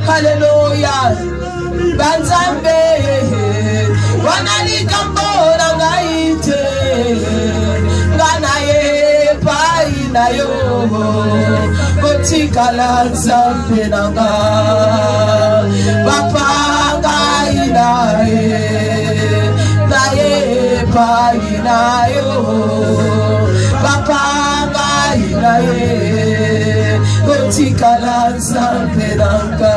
Hallelujah. Banzambe wanalikambo ngaite nganaye painayo kotikala nzambe nanga papa ngainaye naye painayo papa ngainaye kotikala nzambe nanga.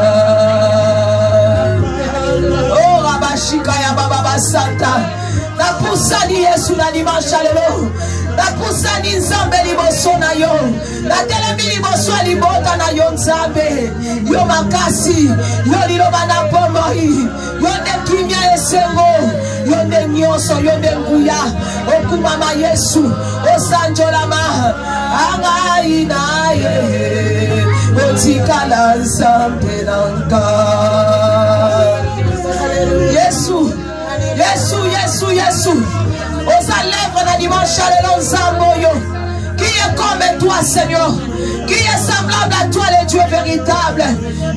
Oh Rabashika ya baba basanta napusani Yesu na dimanche lelo napusani nzambe liboso na yo natelemi liboso libota na yo nzambe yo makasi yo liloba na pomoi yo nde kimia esengo yo nde nyonso yo nde nguya okumama Yesu osanjolama angai naye otikala nzambe nanga. Yesu, Yesu, Yesu, Yesu. Osa lèvres dans dimanche à l'ensemble. Qui est comme toi, Seigneur? Qui est semblable à toi, le Dieu véritable?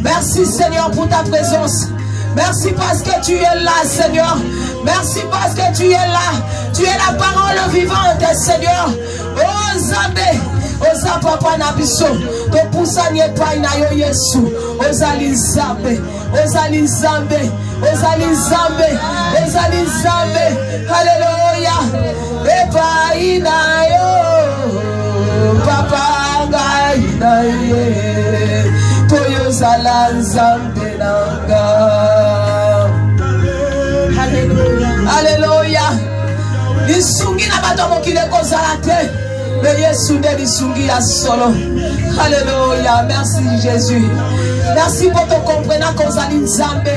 Merci, Seigneur, pour ta présence. Merci parce que tu es là, Seigneur. Merci parce que tu es là. Tu es la parole vivante, Seigneur. Oh, Zambé. Oza papa na biso to pusanye pai na yo Yesu ozali nzambe ozali nzambe ozali nzambe ozali nzambe haleluya epai na yo papa ngai na ye to yozala nzambe nanga. Haleluya haleluya isungi na bato mokile kozala te Mais Yesu Deli Sungi à solo. Alléluia. Merci Jésus. Merci pour ton comprenant qu'on a Nzambe.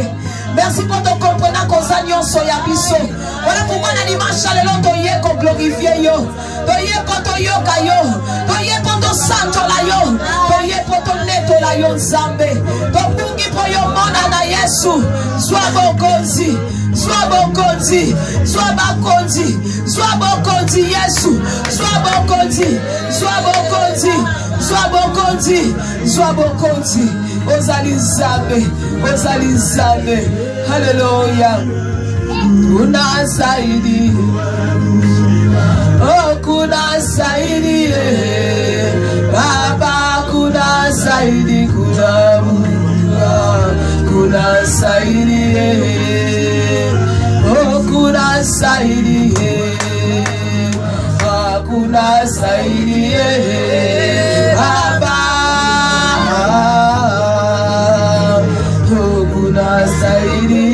Merci pour ton comprenant qu'on a nyonso ya biso. Voilà pourquoi on a dimanche à l'élan toye qu'on glorifie yo. Toye pour ton yoka yo. Toye pour ton santo la yo. Toye pour ton neto la yo Nzambe. Topungi pour yo mona na Yesu. Sois bokonzi. Sois bokonzi. Sois bakonzi. Sois bokonzi Yesu. Sois bokonzi. Sois bokonzi. Sois bokonzi. Sois bokonzi. Ozali Nzambe. Ozali Nzambe. Hallelujah. Kuna saidi. Oh, kuna saidi. Baba, kuna saidi. Kuna Mungu. Kuna saidi. Oh, kuna saidi. Kuna saidi. Baba. Oh, kuna saidi.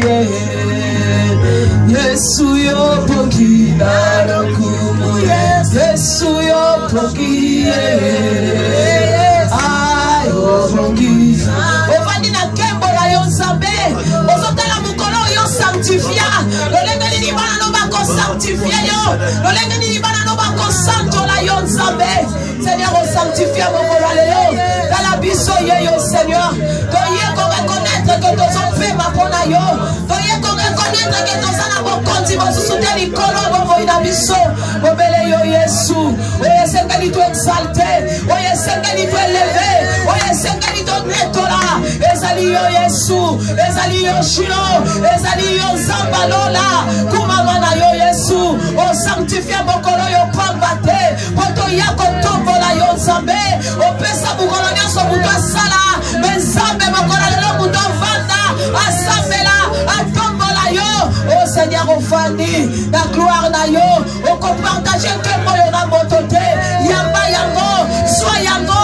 Yesu yo poki na rokumu. Yesu yo poki. Ay, yo poki. Ovandi na kembo la yo Nzambe. Ozotala mukolo yo sanctifia. Lolenge ni bana no bako sanctifia yo. Lolenge ni bana no bako santo la yo Nzambe. Seigneur, on sanctifie mukolo lelo. Dans la biso yo Seigneur. Toye ko reconnaître que tous on fait ma pona yo. Toye ko reconnaître que tous on a bon compte mo soutenir les colons bo ina biso. Obele yo Yesu. Oye sengeli to exalter. Oye sengeli to élever. Oye sengeli to netola. Ezali yo Yesu. Ezali yo Shilo. Ezali yo Zambalola. Kumama na yo Yesu. O sanctifie mokolo yo pambate. Poto yako tombo la yo Nzambe. O pesa mukolo nyonso muto asala. Nzambe mokolo lelo muto vanda. Asambela. Atombola yo. O Seigneur ofandi. La gloire na yo. O partager que moyo na motote. Yamba yango. Sois yango.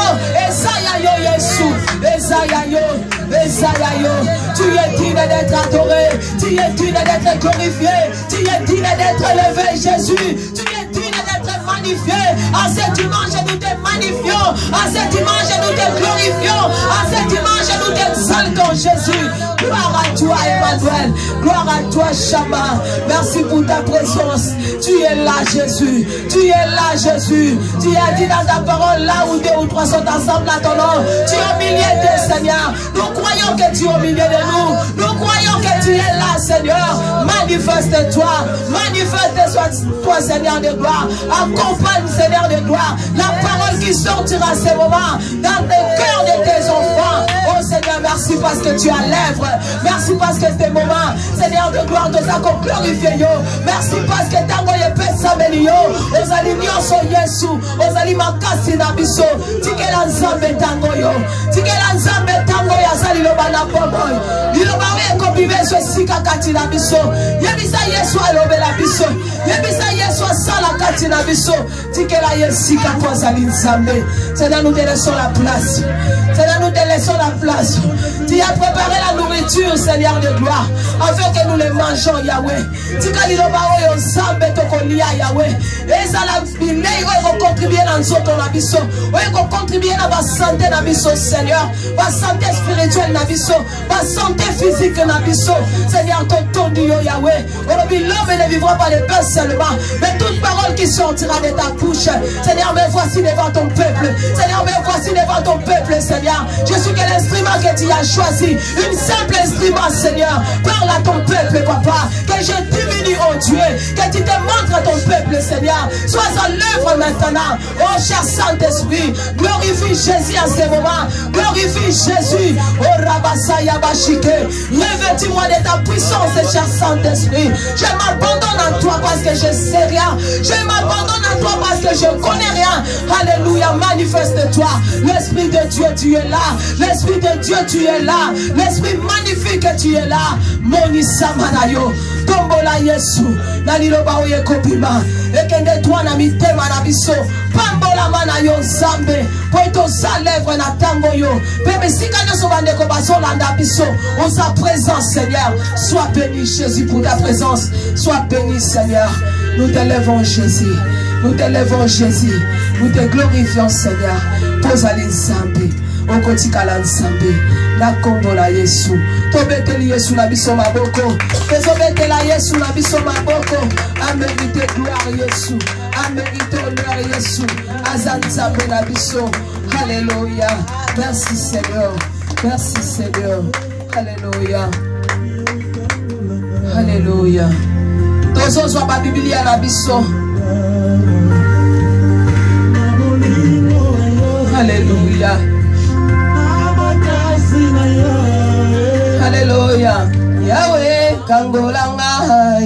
Ezaya yo Yesu. Ezaya yo. Ezaya yo. Tu es digne d'être adoré. Tu es digne d'être glorifié. Tu es digne d'être élevé Jésus. Tu es digne d'être magnifié. À ce dimanche nous te magnifions. À ce dimanche nous te glorifions. À ce dimanche nous t'exaltons Jésus. Gloire à toi Emmanuel. Gloire à toi Shama. Merci pour ta présence. Tu es là Jésus. Tu es là Jésus. Tu as dit dans ta parole là où 2 ou 3 sont ensemble à ton nom. Tu es au milieu de Seigneur. Nous croyons que tu es au milieu de nous. Nous croyons que tu es là Seigneur. Manifeste-toi. Manifeste-toi Seigneur de gloire. Accompagne Seigneur de gloire. La parole qui sortira à ce moment dans le cœur de tes enfants. Oh Seigneur, merci parce que tu as lèvres. Merci parce que ces moments, Seigneur de gloire, nous avons glorifié. Merci parce que tango ye pesa beli yo. Ozali nyonso Yesu. Ozali makasi na biso. Tikela Nzambe tango yo. Tikela Nzambe tango ya zali loba na bobo. Liloba we kopibe so sika kati na biso. Yebisa Yesu alobe la biso. Yebisa Yesu asala kati na biso. Tikela Yesika kwa zali Nzambe. Seigneur, nous te laissons la place. Seigneur, nous te laissons la place. Tu as préparé la nourriture, Seigneur de gloire, afin que nous les mangeons, Yahweh. Tika liloba oyo Nzambe tokolia, Yahweh. Eza la bilei oyo contribuer dans nzoto na biso. Oyo contribuer na ba santé na biso, Seigneur. Ba santé spirituelle na biso. Ba santé physique na biso. Seigneur, ton Dieu, Yahweh. L'homme ne vivra pas de pain seulement, mais toute parole qui sortira de ta bouche. Seigneur, me voici devant ton peuple. Seigneur, me voici devant ton peuple, Seigneur. Je suis que l'instrument que tu as choisi. Une simple instrument, Seigneur. Parle à ton peuple, Papa. Que je diminue, oh Dieu. Que tu te montres à ton peuple, Seigneur. Sois en l'œuvre maintenant. Oh, cher Saint-Esprit. Glorifie Jésus à ce moment. Glorifie Jésus. Oh, Rabasaya Bashike. Revêtis-moi de ta puissance, cher Saint-Esprit. Je m'abandonne à toi parce que je sais rien. Je m'abandonne à toi parce que je connais rien. Alléluia. Manifeste-toi. L'Esprit de Dieu, tu es là. L'Esprit de Dieu, tu es là. L'Esprit magnifique, tu es là. Monisa Manayo. Tombola Yesu. Naliloba oye kopima. Ekende toi na mitema na biso. Pambola Manayo Zambe. Poito sa lèvre na tango yo. Bébé sika nyoso bandeko bazolanda biso. En sa présence, Seigneur. Sois béni, Jésus, pour ta présence. Sois béni, Seigneur. Nous t'élèvons, Jésus. Nous t'élevons Jésus. Nous te glorifions Seigneur. Pose à l'ensemble. Au quotidien l'ensemble. La combo la Yesu. Tobete Yesu na biso maboko. Tobete la Yesu na biso maboko. A mérité gloire Yesu. A mérité honneur Yesu. Azanzambe na biso. Alléluia. Merci Seigneur. Merci Seigneur. Alléluia. Alléluia. Tozozwa ba Biblia na biso. Alléluia. Alléluia. Yahweh kangolanga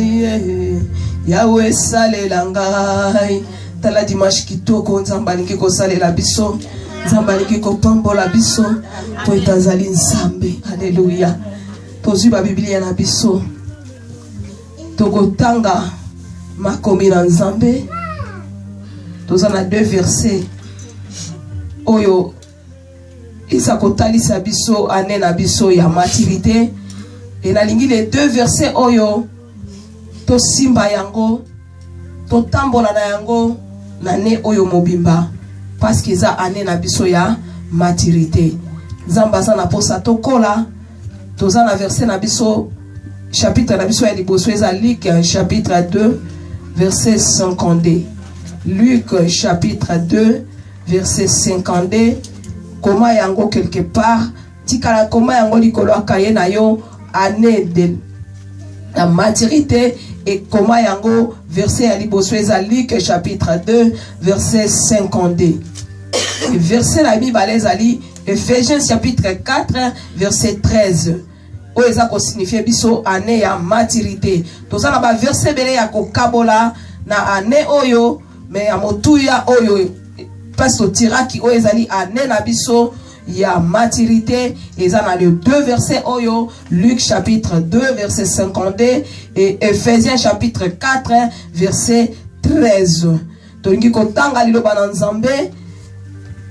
Yahweh salelanga. Tala dimanche kitoko nzamba lingi ko salela biso. Nzamba lingi ko pambola biso. Po etazali nzambe. Alléluia. Tozwi ba Biblia na biso. Tokotanga makomi na nzambe. Tozana 2 versets. Oyo isa kotalisa biso ane na biso ya maturité. Et na lingi les 2 versets oyo to simba yango to tambola na yango na ne oyo mobimba parce que za ane na biso ya maturité. Nzamba za na posa to kola toza na verset na biso chapitre na biso ya liboso eza Luc chapitre 2 verset 52. Luc chapitre 2 verset 52. Koma yango quelque part tikala koma yango likolo akaye na yo année de la maturité et koma yango verset ya liboso eza Luc chapitre 2 verset 52. Verset la Bible ezali Ephésiens chapitre 4 verset 13. O eza ko signifie biso année ya maturité. Toza na ba verset bele ya ko kabola na année oyo mais ya motuya oyo pasto tiraki o ezali année na biso ya maturité. Eza na le 2 verset oyo Luc chapitre 2 verset 52 et Ephésiens chapitre 4 verset 13. Tolingi kotanga liloba na nzambe.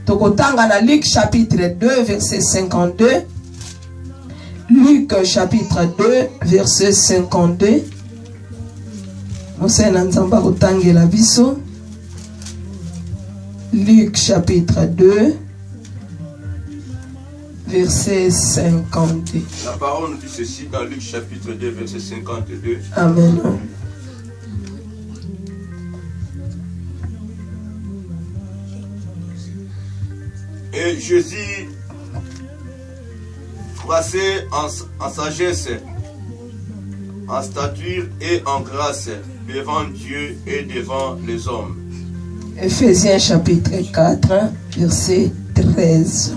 Tokotanga na Luc chapitre 2 verset 52. Luc chapitre 2 verset 52. Mose na nzamba kotangela biso. Luc chapitre 2 verset 52. La parole nous dit ceci dans Luc chapitre 2 verset 52. Amen. Et Jésus croissait en sagesse, en stature et en grâce devant Dieu et devant les hommes. Ephésiens chapitre 4 verset 13.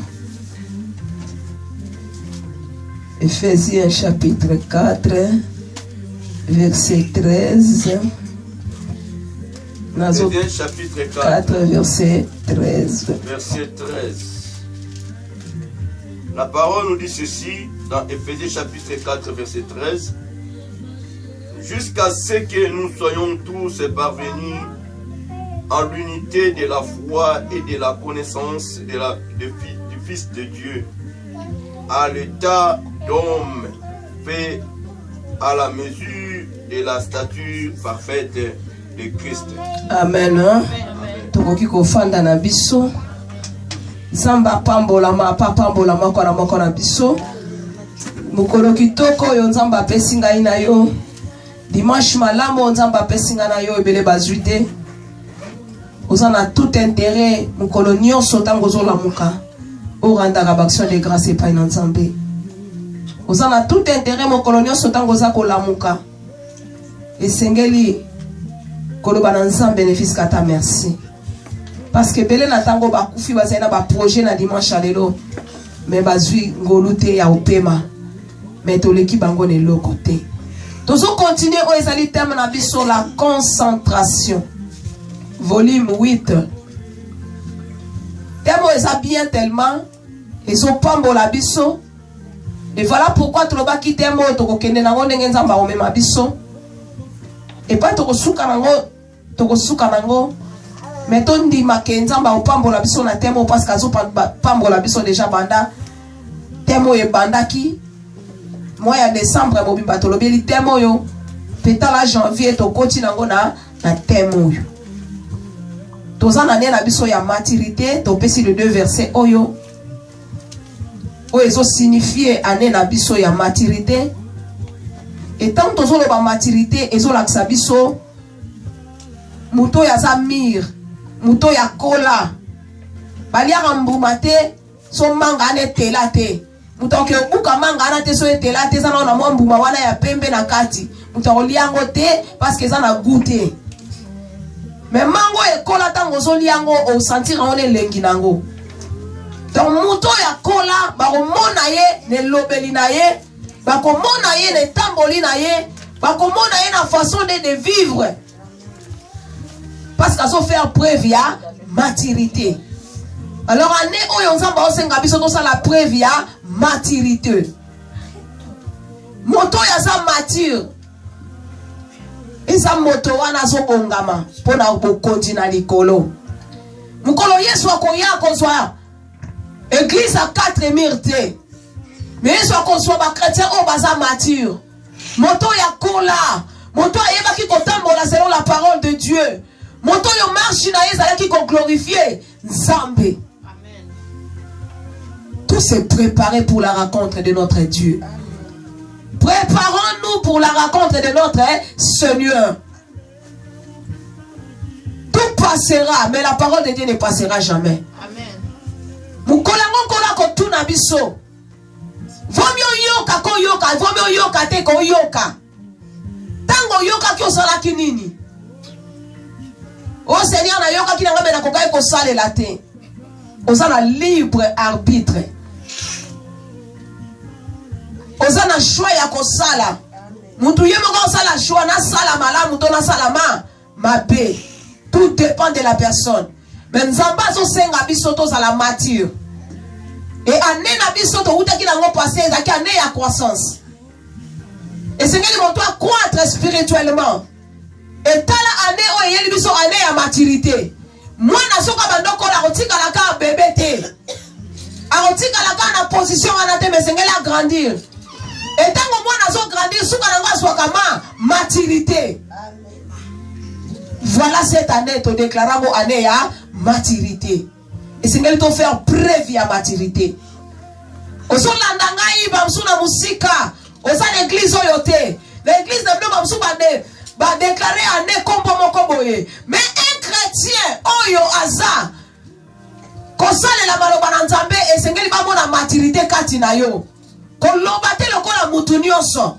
Ephésiens chapitre 4 verset 13. Ephésiens chapitre 4 verset 13. Verset 13. La parole nous dit ceci dans Ephésiens chapitre 4 verset 13. Jusqu'à ce que nous soyons tous parvenus en l'unité de la foi et de la connaissance du Fils de Dieu, à l'état d'homme fait à la mesure de la stature parfaite de Christ. Amen. Tokoki kofanda na biso. Zamba pambola ma pambola mako na moko na biso. Mukolo kitoko yo nzamba pesinga ina yo. Dimanche malamo nzamba pesinga na yo ebele bazuite. Ozana tout intérêt mukolo nyonso tango zola muka. Oranda action de grâce et pas na nzambe. Ozana tout intérêt mukolo nyonso tango za ko lamuka. Esengeli koloba na nzambe bénéfice kata merci. Parce que belé na tango ba kufi ba zaina ba projet na dimanche lelo. Mais bazui ngolute ya opema. Mais toleki bango ne lokote. Tozo continuer o ezali thème na biso la concentration. Volume 8. Thème eza bien tellement et so pambola biso. Et voilà pourquoi toloba ki thème o tokokende nango ndenge nzamba o mema biso. Et pas tokosuka nango mais ton di makenzamba o pambola biso na thème parce que zo pambola biso déjà banda thème e bandaki mois ya décembre mobimba tolobeli thème yo petala janvier to koti nango na thème yo Tozan ane na biso ya maturité, topesi le 2 versets oyo. Oyo ezo signifier ane na biso ya maturité. Et tant tozo lo ba maturité, ezo laksa biso muto ya zamir, muto ya kola. Baliaka mbuma te, so manga ane tela te. Muto ke buka manga ane te so etela te, zana na mwa mbuma wana ya pembe na kati. Muto liango te, parce que zana goûté. Mais mango e kola tango zo liango o sentir on elengi nango. Donc muto ya kola ba komona ye ne lobeli na ye, ba komona ye ne tamboli na ye, ba komona ye na façon de vivre. Parce qu'à faire preuve ya maturité. Alors année oyo nzamba osenga biso to la preuve ya maturité. Moto ya za mature. Eza moto wana zo bongama pona bokonzi na likolo. Mukolo Yesu akoya kozwa église à 4 murs te. Mais Yesu akozwa ba chrétien o baza mature. Moto ya kola, moto ayeba ki kotambola selon la parole de Dieu. Moto yo marche na yezala ki ko glorifier Nzambe. Amen. Tout s'est préparé pour la rencontre de notre Dieu. Préparons-nous pour la rencontre de notre Seigneur. Tout passera, mais la parole de Dieu ne passera jamais. Amen. Mukolango kola ko tuna biso. Vomyo yoka ko yoka, vomyo yoka te ko yoka. Tango yoka ki osala kinini. Oh Seigneur na yoka ki nanga mena ko kai ko sale la te. Osala libre arbitre. Osana choix ya kosala. Mutu yemo ko sala choix na sala malamu to na sala mabe. Tout dépend de la personne. Mais nzamba so senga biso to sala mature. Et année na biso to uta ki nango passer ezaki année ya croissance. Et c'est ngeli moto croître spirituellement. Et tala année o yeli biso année ya maturité. Mwana soka bandoko la kotika la ka bébé te. A kotika la ka na position wana te mais ngeli a grandir. Et tant que moi nazo grandir, souka nanga swakama maturité. Voilà cette année, tu déclares mon année à maturité. Et c'est qu'elle te faire preuve à maturité. Oso landangai bamsuna musika, osa l'église oyote. L'église de bleu bamsu ba déclarer année kombo mokoboye. Mais un chrétien oyo aza kosale la maloba na Nzambe et c'est qu'elle va mona maturité katina yo. Kolobate lokola mutu nyonso.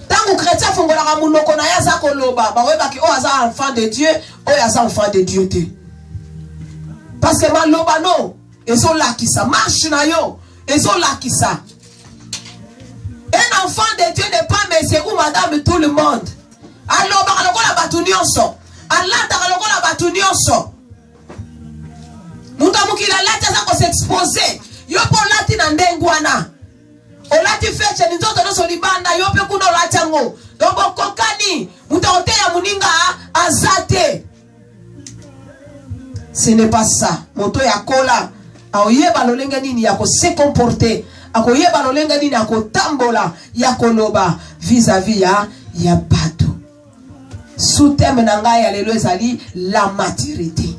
Tango chrétien fongola munoko na yaza koloba, ba weba ki o aza enfant de Dieu, o aza enfant de Dieu te. Parce que maloba no, ezo lakisa, marche na yo, ezo lakisa. Un enfant de Dieu n'est pas monsieur ou madame tout le monde. Aloba lokola batu nyonso. Alata lokola batu nyonso. Muta mukila lata za ko s'exposer. Yo po lati na ndengwana. Olati feche nzoto no solibanda yope kuno latango. Dobo kokani mutaote ya muninga azate. Ce n'est pas ça. Moto ya kola aoyeba lolenga nini ya ko se comporter. Akoyeba lolenga nini ya ko tambola ya koloba vis-à-vis ya bato. Sous thème nanga ya lelo ezali la maturité.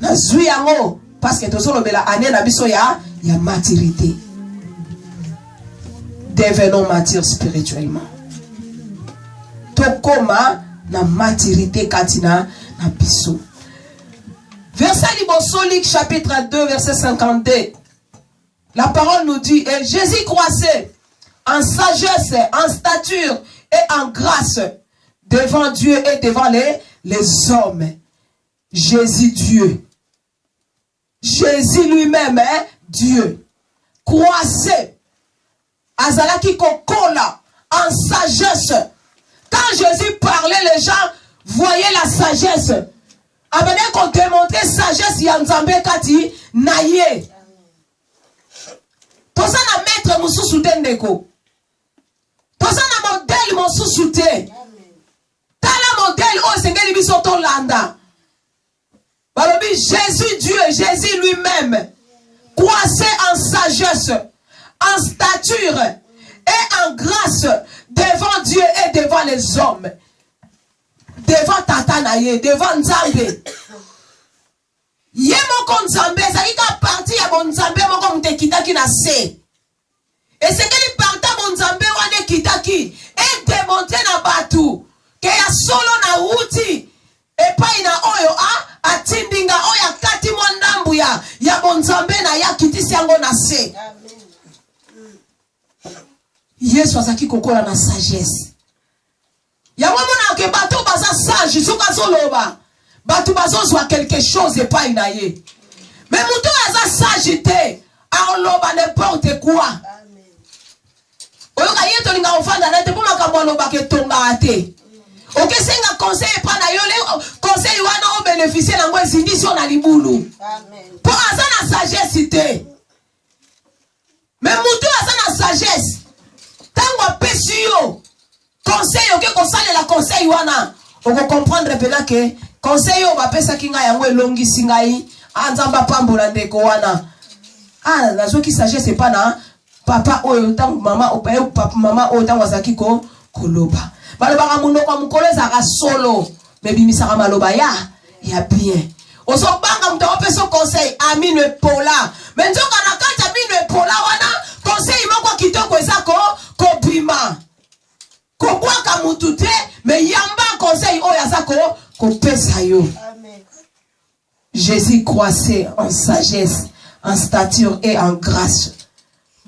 Na zui yango parce que tozolo bela ane na biso ya maturité. Devenons matures spirituellement. Tokoma na maturité katina na biso. Verset liboso Luc chapitre 2 verset 52. La parole nous dit, et Jésus croissait en sagesse, en stature et en grâce devant Dieu et devant les hommes. Jésus Dieu. Jésus lui-même est Dieu. Croissait. Azalaki kokola en sagesse. Quand Jésus parlait, les gens voyaient la sagesse. Abene qu'on démontrait sagesse yanzambe kati naye. Toza na maître mususu tendeko. Toza na modèle mususu te. Tala modèle o sengeli biso to landa. Balobi Jésus Dieu, Jésus lui-même croissait en sagesse, en stature et en grâce devant Dieu et devant les hommes. devant tata na ye, devant Nzambe. Ye moko Nzambe, ça qui a parti à mon Nzambe, moko mte kitaki na se. Et c'est que li parta mon Nzambe wane kitaki, et démonter na batu, que ya solo na wuti, et pas ina oyo a, atindinga oya kati mwandambu ya mon Nzambe na ya kitisi yango na se. Yesu azaki kokola na sagesse. Ya mwana ke bato baza sage, soka zoloba. Bato bazo zwa quelque chose et pas inaye. Mais mouton aza sagité, a loba n'importe quoi. Oyoka yeto linga ofanda na te po makambo loba ke tonga ate. Ok senga conseil pa na yole conseil wana o bénéficier na ngwe zindisi na libulu. Amen. Po aza na sagesse te. Mais mouton aza na sagesse. Tango apesi yo conseil oke kosale la conseil wana oko comprendre pena ke conseil yo bapesa kinga yango elongisi ngai anzamba pambola ndeko wana nazoki sagesse pas na papa oyo tango mama opaye papa mama oyo tango azaki ko koloba balobaka munoko mukolo ezaka solo mebimisaka maloba ya bien ozobanga mutu opesa conseil amino epola mais nzoka na kati amino epola wana conseil moko kitoko ezako kobima kokwaka mutu te mais yamba conseil oyo azako kopesa yo. Amen. Jésus croissait en sagesse, en stature et en grâce.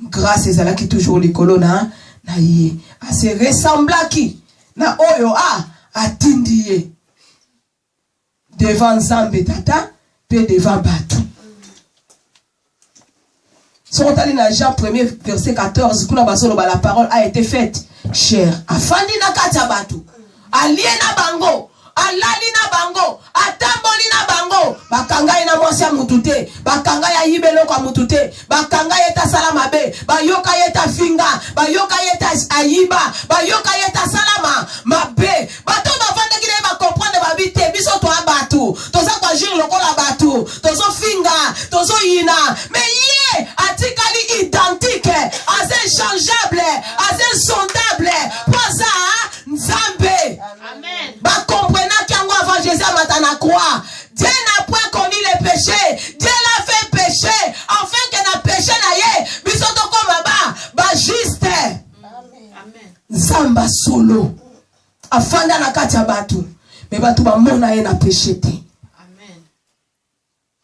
Grâce ezalaki toujours likolo na ye. Se ressemblaki na oyo atindi ye devant Nzambe tata pe devant bato. Si on t'a dans Jean 1er verset 14, la parole a été faite chère. Afandi na katabatu, alie na bango, alali na bango, atamboli na bango, bakanga ina mwasi ya mutute, bakanga ya yibelo kwa mutute, bakanga yeta salama be, bayoka yeta finga, bayoka yeta ayiba, bayoka yeta salama mabe, bato bavande kile ba comprendre babite, biso to abatu, toza kwa jir lokola batu, tozo finga, tozo yina, mais articles identiques, as inchangeables, as insondables, posa Nzambe. Amen. Ba comprenant qu'en avant Jésus a matana croix. Dieu n'a point connu les péchés. Dieu l'a fait pécher afin que na péché na ye. Bisoto comme ba juste. Amen. Nzamba solo. Afanda na kati ya batu. Mais batu ba mona ye na péché te.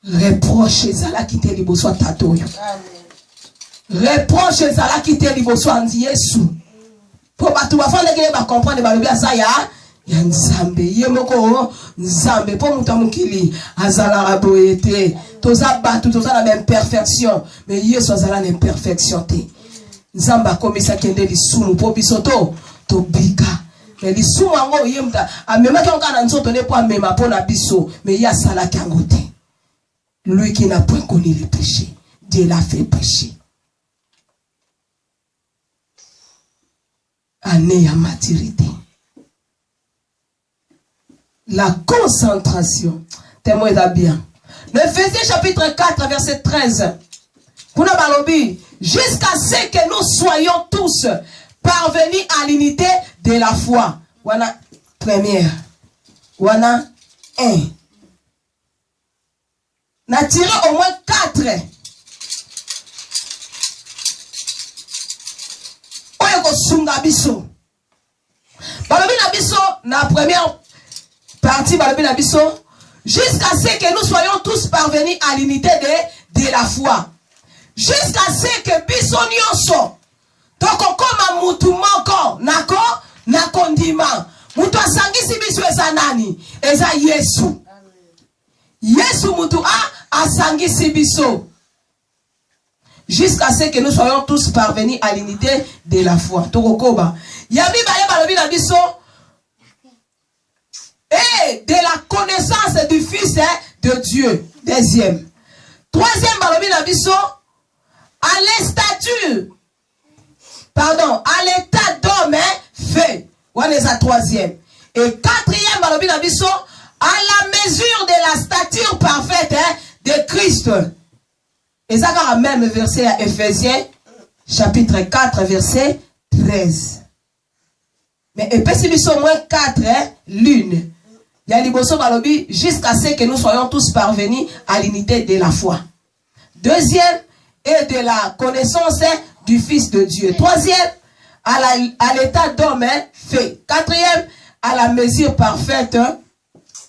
Reproche zala kite liboso tatoyo. Reproche zala kite liboso andi Yesu. Po batu bafande kile ba comprendre ba lobi azaya ya Nzambe. Ye moko Nzambe po muta mukili azala aboyete. Toza batu toza la même perfection, mais Yesu azala na imperfection te. Nzamba komisa kende lisumu po bisoto to bika. Mais lisumu ngo yemta amema ka na nzoto ne po amema po na biso, mais ya sala kango te. Lui qui n'a point connu le péché, Dieu l'a fait pécher. Année à maturité. La concentration. Témoin bien. Ephésiens chapitre 4, verset 13. Pour la balobi, jusqu'à ce que nous soyons tous parvenus à l'unité de la foi. Voilà première. Voilà 1. N'a tiré au moins 4. Oyoko sunga biso. Balobi na biso, na première partie, balobi na biso, jusqu'à ce que nous soyons tous parvenus à l'unité de la foi. Jusqu'à ce que biso nyonso, toko koma mutu moko, nako ndima. Mutu asangisi biso eza nani? Eza Yesu. Yesu mutu asangisi biso. Jusqu'à ce que nous soyons tous parvenus à l'unité de la foi. Tokokoba. Yabi baye balobi na biso. Et de la connaissance du Fils de Dieu. Deuxième. Troisième balobi na biso. À l'estature. Pardon. À l'état d'homme fait. On est à troisième. Et quatrième balobi na biso. À la mesure de la stature parfaite de Christ. Et ça a même verset à Ephésiens, chapitre 4, verset 13. Mais Ephésiens au moins 4, lune. Yaliboso balobi, jusqu'à ce que nous soyons tous parvenus à l'unité de la foi. Deuxième, et de la connaissance du Fils de Dieu. Troisième, à l'état d'homme fait. Quatrième, à la mesure parfaite,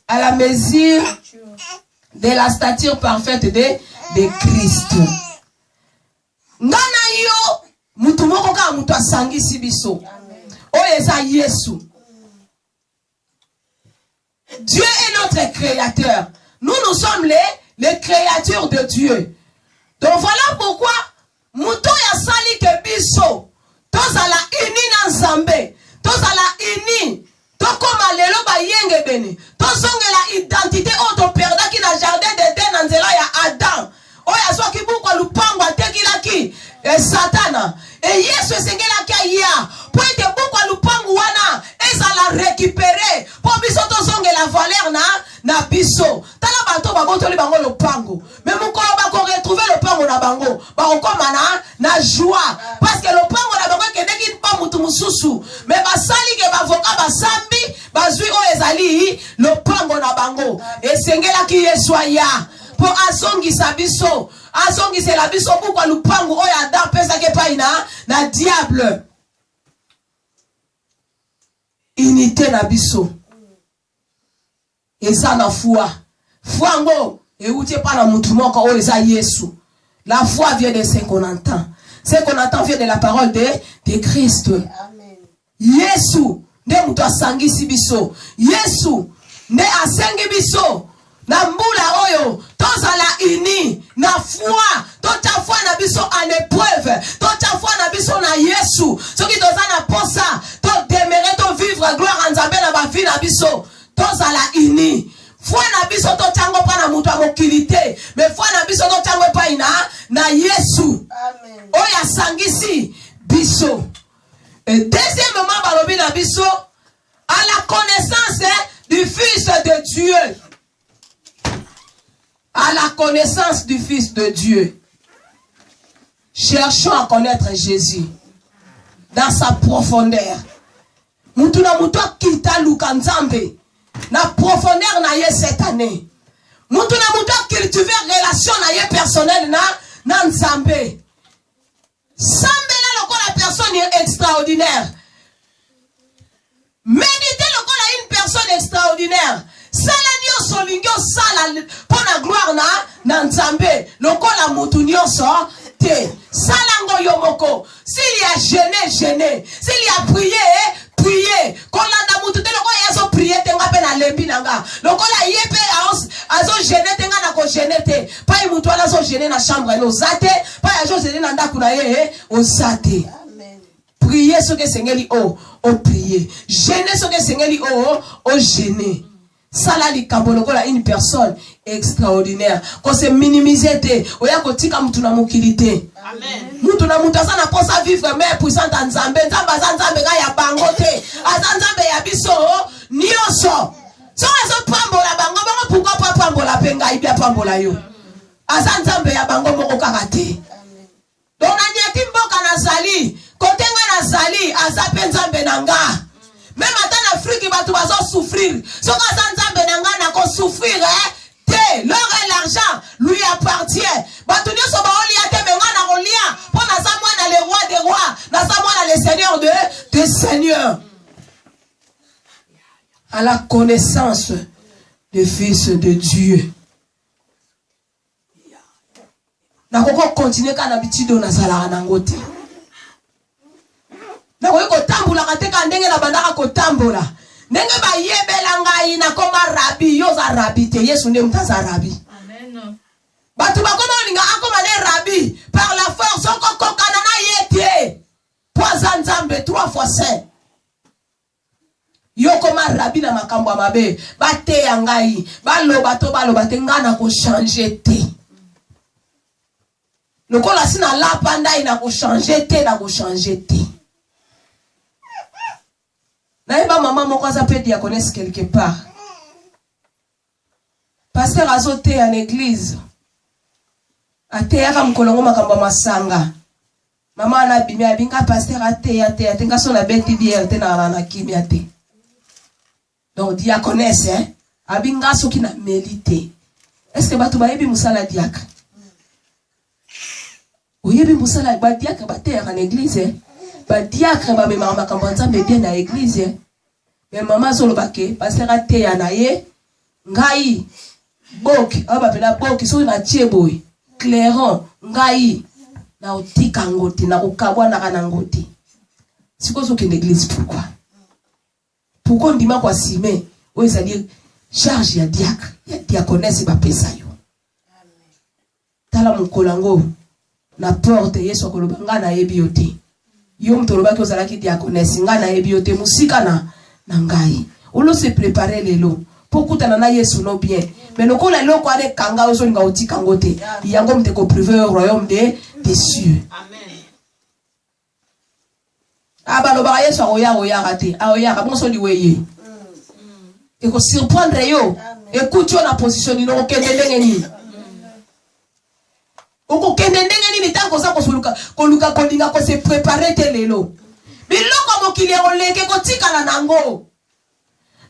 à la mesure de la stature parfaite de Christ. Ngana yo, mutu moko ka mutu asangisi biso. Oyo eza Yesu. Dieu est notre créateur. Nous sommes les créatures de Dieu. Donc voilà pourquoi mutu ya sali ke biso. Tozala ini na Nzambe. Tozala ini. Tokoma lelo ba yenge bene. Tozongela identité auto perda ki na jardin d'Eden na nzela ya Adam. Oya soki buko lupango atekilaki Satana. Et Yesu esengela kia ya. Pour ete buko lupango wana ezala récupérer. Pour biso tozongela valeur na biso. Tala bato babotoli bango lupango. Mais mukolo bako retrouver lupango na bango. Bakoma na joie. Parce que lupango na bango kedeki pa mutu mususu. Mais basali ke bavoka basambi bazui o ezali lupango na bango. Esengela ki Yesu ya. Pour azongisa biso. Azongisela biso pourquoi lupango oyo Adam pesa ke pa na diable. Unité na biso. Eza na foi. Foi ngo euti pa na mutu moko oyo eza Yesu. La foi vient de ce qu'on entend. Ce qu'on entend vient de la parole de Christ. Amen. Yesu nde mutu asangisi biso. Yesu nde asengi biso. Na mbula oyo tozala ini na foi tota foi na biso en épreuve tota foi na biso na Yesu soki tozana posa to demeurer to vivre gloire en Nzambe na ba vie na biso tozala ini foi na biso to tango pa na mutu amokilité mais foi na biso to tango pa na Yesu. Amen. Oya sangisi biso. Et deuxièmement balobi na biso à la connaissance du Fils de Dieu. À la connaissance du Fils de Dieu. Cherchons à connaître Jésus dans sa profondeur. Mutuna muto kita lukanzambe na profondeur na ye cette année. Mutuna muto cultiver relation na ye personnelle na nzambe. Sambela lokola personne extraordinaire. Méditez lokola une personne extraordinaire. Sala nyonso lingyo sala pona gloire na Nzambe lokola mutu nyonso te sala ngo yomoko s'il y a gêné s'il y a prié kolanda mutu te lokola yazo prier tenga pe na lembi nanga lokola yepe azo gêné tenga na ko gêné te pa mutu ala zo gêné na chambre no zate pa yazo gêné na ndaku na ye ozate. Amen. Prier ce que sengeli o prier gêner ce que sengeli o gêner. Sala li kabolokola une personne extraordinaire. Ko se minimiser te. Oya ko tika mutu na mokilité. Amen. Mutu na mutu asana posa vivre mais puissante en Nzambe. Nzambe ka ya bango te. Nzambe ya biso nyonso. So azo pambola bango pourquoi pas pambola penga ibia pambola yo. Nzambe ya bango moko kaka te. Donc na nyati mboka na zali. Kotenga na zali azape Nzambe nanga. Même en Afrique, ils vont souffrir. Ce que Nzambe nanga na ko souffrir, te, l'or et l'argent lui appartient. Batuni so ba olia te menga na olia. Pour na sa mwana le roi des rois, na sa mwana le seigneur des seigneurs. À la connaissance du Fils de Dieu. Na koko continuer kana bitido na sala na ngote. Na ko tambola kateka ndenge na bandaka ko tambola ndenge ba yebela ngai na koma rabi yoza rabi te Yesu ne mtaza rabi. Amen. Batu bakoma ninga akoma ne rabi par la force oko kokana na yete poza Nzambe 3 fois saint yo koma rabi na makambo ya mabe bate ya ngai baloba te ngana ko changer te lokola sina la panda ina ko changer te. Naïba maman moko azape diaconesse quelque part. Pasteur azote en église. Ate yaka mkolongo makambo masanga. Maman anabimi abinga pasteur ate tenga so na beti bière te na kimia te. Donc diaconesse abinga soki na mélité. Est-ce que batu bayebi musala diacre? Oyebi musala ba diacre ba terre en église. Ba diacre ba me mama kambanza me bien na église. Mais maman solo bake pasteur a te ya na ye ngai boki aba pela boki so na tieboy clairon ngai na otika ngoti na okabwa na kana ngoti. Siko so ke l'église pourquoi ndima kwa sime o ezali charge ya diacre ya diaconesse ba pesa yo. Tala mukolango na porte Yesu akoloba nga na yebi yote. Yo mtoloba ki ozalaki diaconesse nga na yebi yote musika na ngai. Olo se préparer lelo pokutana na Yesu no bien. Mais le kola loko ane kanga ozo nga otika ngote. Yango mteko privé au royaume des cieux. Amen. Abaloba Yesu oya raté. Oya bonso liweye. Et ko surprendre yo. Écoute yo na position ni no kende ndenge ni. Oko kende ndenge ni tango za koluka kolinga ko se préparer te lelo. Biloko mokili oleke ko tikala nango.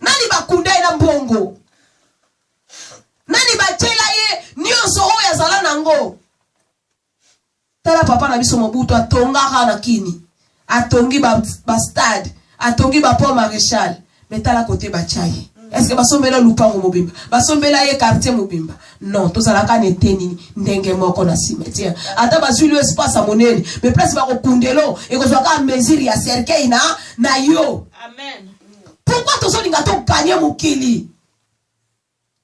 Nani bakunda ina mbongo? Nani bachela ye nyonso oyo azala nango? Tala papa na biso Mobutu atonga na kini. Atongi ba stade, atongi ba pont maréchal. Mais tala côté bachaye. Est-ce que basombela lupango mobimba? Basombela ye quartier mobimba? Non, to zalaka neteni ndenge moko na cimetière. Ata bazuli espace monene, mais place ba kokundelo e ko zwaka mesure ya cercueil na yo. Amen. Pourquoi to zolinga to gagner mukili?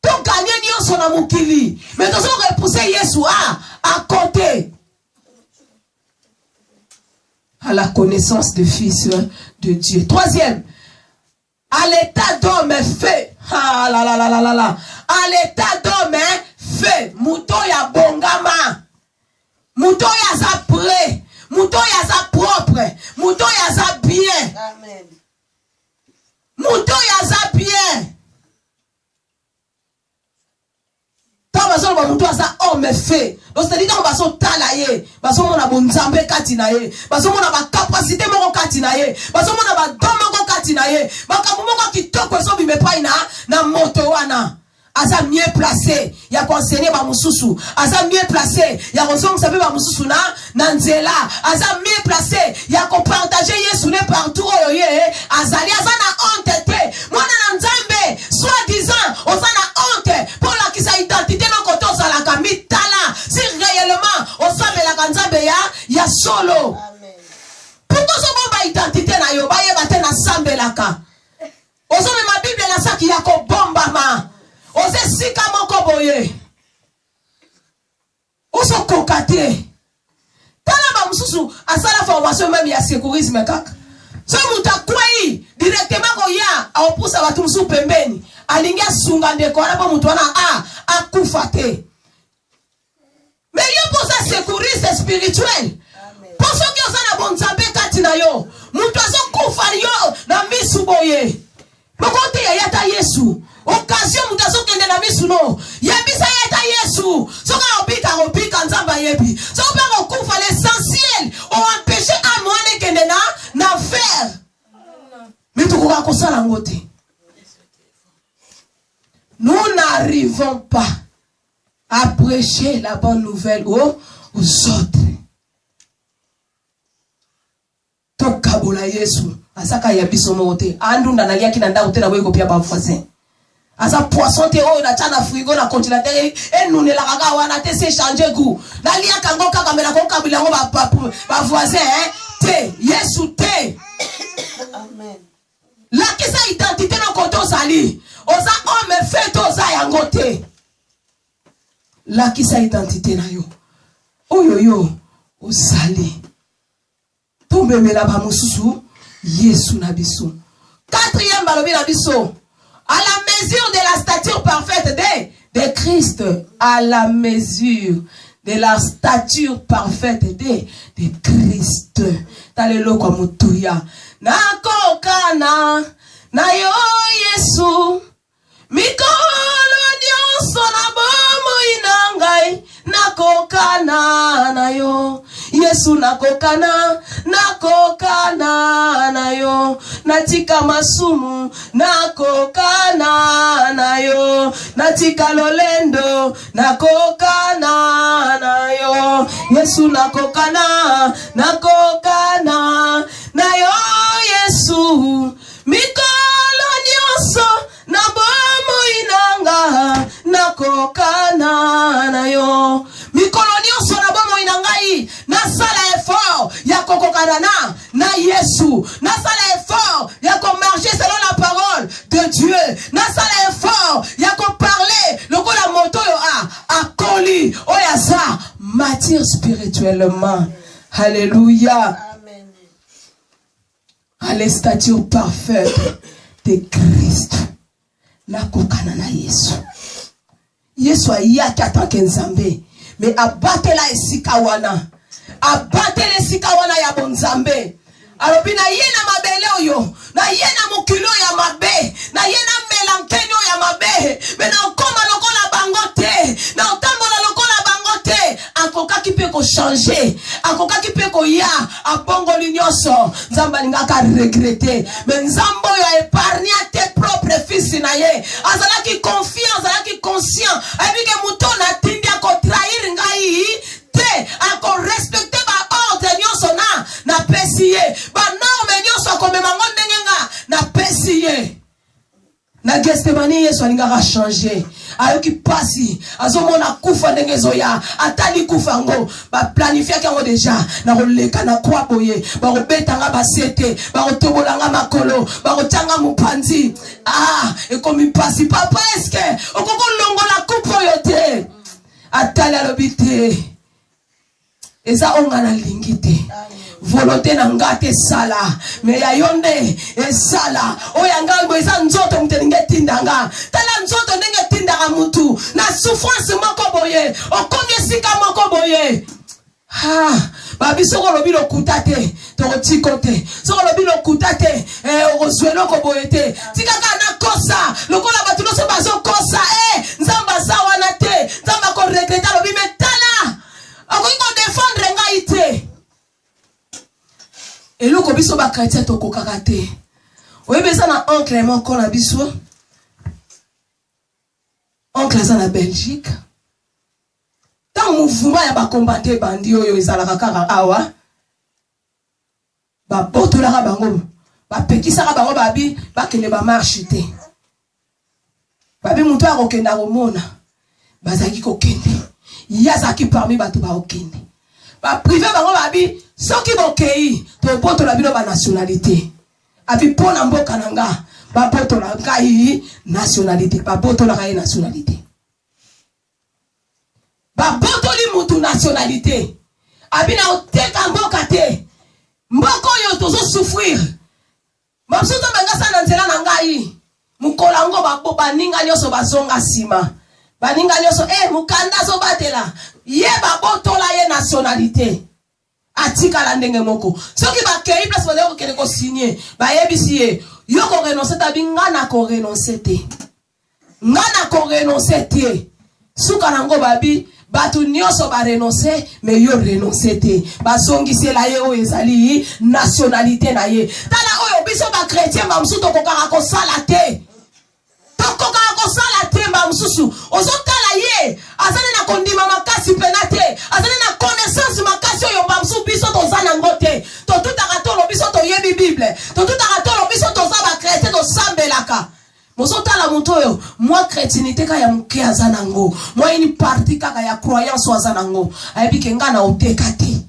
To gagner nyonso na mukili. Mais to zo repousser Yesu à côté. À la connaissance du Fils de Dieu. Troisième, à l'état d'homme fait. Ah là là là là là là. À l'état d'homme fait. Mouton ya bongama. Mouton ya za prêt. Mouton ya za propre. Mouton ya za bien. Amen. Mouton ya za bien. Tant baso ba mouton ya za homme fait. Donc c'est-à-dire que baso talaye, baso mona bonzambe kati na ye, baso mona ba capacité moko kati na ye, baso mona ba don moko kati na ye, makambo moko kitoko so bimepa na moto wana. Aza mieux placé ya conseiller ba mususu, aza mieux placé ya kozongisa pe ba mususu na nzela, aza mieux placé ya ko partager Yesu ne partout oyo azali aza na honte te. Mwana na Nzambe soi-disant oza na honte pour la kisa identité no koto sala kamitala si réellement osamela Nzambe ya solo. Amen. Pourquoi so bomba identité na yo ba yeba te na sambelaka. Ozome ma Bible na saki ya ko bomba ma. Ose sika moko boye. Oso kokate. Tala ba mususu asala formation même ya secourisme kaka. So muta kwai directement ko ya aopusa batu musu pembeni. Alingia sunga ndeko na ba mutu wana akufa te. Mais yo posa secouriste spirituel. Poso ki osana bonzambe kati na yo. Mutu aso kufa yo na misu boye. Mokote ya yata Yesu. Occasion mutazo kende na misu no. Yebisa yeta Yesu. Soka opika Nzamba yebi. Soka okufa l'essentiel. O empêcher à moine kende na faire. Mais tu koka kosala ngote. Nous n'arrivons pas à prêcher la bonne nouvelle aux autres. Tokabola Yesu. Asaka yabiso mote. Andu ndanalia kinanda utena weko pia ba voisin. Asa poisson te o na chana frigo na congélateur et nous ne la kaka wana te se changer goût. Na lia kango kaka mela ko kabila ngo ba voisin te Yesu te. Amen. La kisa identité no koto sali. Oza homme fait oza yango te. La kisa identité na yo. Oyo yo osali. Tombe mela ba mususu Yesu na biso. Quatrième balobi na biso. À la mesure de la stature parfaite de Christ. À la mesure de la stature parfaite de Christ. Talelo kwa mutuya. Nakokana na yo Yesu. Mikolo nyonso na bomo inangai. Nakokana na yo. Yesu nakokana na yo. natika masumu nakokana na yo, natika lolendo nakokana na yo, Yesu nakokana na yo, Yesu mikolo nyonso na bomo inanga nakokana na yo, mikolo nyonso na bomo inangai nasala effort ya kokokana na Yesu, nasala effort ya ko marcher selon la parole de Dieu, nasala effort ya ko parler lokola moto yo a koli oyaza matière spirituellement. Alléluia. Amen. À la stature parfaite de Christ. Nakokana na Yesu. Yesu ayaki atanke nzambe. Mais abatela esika wana. Abatela esika wana ya bonzambe. Alobi na ye na mabele oyo. Na ye na mokilo ya mabe. Na ye na melankeni ya mabe. Mais na okoma lokola bango te. Na otambola lokola bango te. Akoka ki pe ko changer. Akoka ki pe ko ya. Abongo linyoso. Nzamba lingaka regretter. Mais nzambo yo épargné tes propres fils na ye. Azala ki confiant, azala ki conscient. Ebi ke muto na tindi ako trahir ngai. Te ako respecter ba ordre nyonso na pesiye. Ba norme nyonso ko memango ndengenga na pesiye. Na Gethsemane Yesu alingaka changer. Ayoki pasi azomona kufa ndenge zoya atali kufa ngo ba planifier kango deja na koleka na kwa boye ba kobetanga basete ba kotobolanga makolo ba kotanga mupanzi ekomi pasi papa eske okoko longola kupo yote atali alobite eza onga na lingite volonté na ngate sala me ya yonde esala oya ngambo eza nzoto mtelinge tindanga tala nzoto ndenge tindaka mutu na souffrance moko boye okomi esika moko boye babi soko lobi lokuta te tokotiko te soko lobi lokuta te okozweloko boye te tikaka na kosa lokola bato nyonso bazokosa nzambe aza wana te nzambe akoregreta lobi metala akoki kodefendre ngai te eloko biso ba chrétien to kokaka te oyebeza na oncle moko na biso oncle aza na Belgique tant mouvement ya ba combattre bandi oyo ezalaka kaka awa ba botolaka bango ba pekisaka bango babi bakende ba marche te babi muto akokenda komona bazaki kokende yazaki parmi bato ba okende ba privé bango babi soki bokei to botola bino ba nationalité abi pona mboka nanga ba botola ngai nationalité ba botola ngai nationalité ba botoli mutu nationalité abi na oteka mboka te mboko yo tozo souffrir mabsuto bangasa na nzela na ngai mukola ngo ba baninga nyoso bazonga sima baninga nyoso mukanda zo batela ye ba botola ye nationalité atika la ndenge moko soki ba kei place ba ko kene ko signer ba yebisi ye yo ko renoncer tabi ngana ko renoncer te ngana ko renoncer te suka nango babi batu nyonso ba renoncer mais yo renoncer te ba songisi la ye o ezali nationalité na ye tala oyo biso ba chrétien ba msuto ko kaka ko sala te toko kaka ko sala te ba msusu ozotala ye azali na kondima makasi penate azali na connaissance makasi oyo ba msusu biso tozana ngote to tutaka tolo biso to yebi bible to tutaka tolo biso toza ba chrétien to sambelaka mozotala moto oyo moi chrétienté ka ya muke azana ngo moi une partie kaka ya croyance azana ngo ayebi ke ngana oteka te